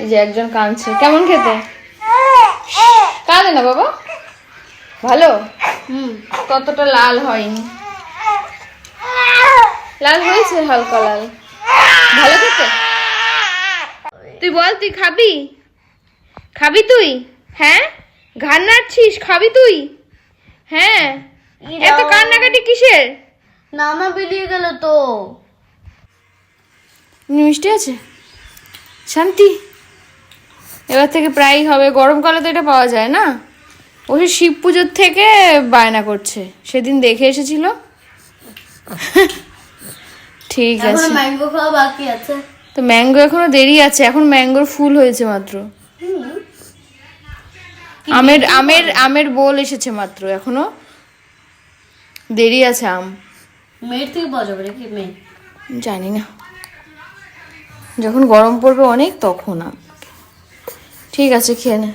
এই যে একজন কাঁদছে। কেমন খেতে? কাঁদে না বাবা, ভালো। ততটা লাল হয়নি, লাল হয়েছে হালকা লাল। ভালো খেতে। তুই বল, তুই খাবি? খাবি তুই? হ্যাঁ, ঘাড় নাড়ছিস, খাবি তুই? হ্যাঁ, এত কান্নাকাটি কিসের? নানা বেরিয়ে গেল তো। মিষ্টি আছে, শান্তি। এবার থেকে প্রায়ই হবে, গরমকালে তো এটা পাওয়া যায় না। ওই শিব পুজোর থেকে বায়না করছে, সেদিন দেখে এসেছিল। ঠিক আছে, ম্যাঙ্গো খাওয়া বাকি আছে তো ম্যাঙ্গো এখনো দেরি আছে, এখন ম্যাঙ্গোর ফুল হয়েছে মাত্র। আমের আমের আমের বোল এসেছে মাত্র, এখনো দেরি আছে। আম মেয়ের থেকে পাওয়া যাবে নাকি? মেয়ে জানি না, যখন গরম পড়বে অনেক তখন আম। ঠিক আছে, খেয়ে নে।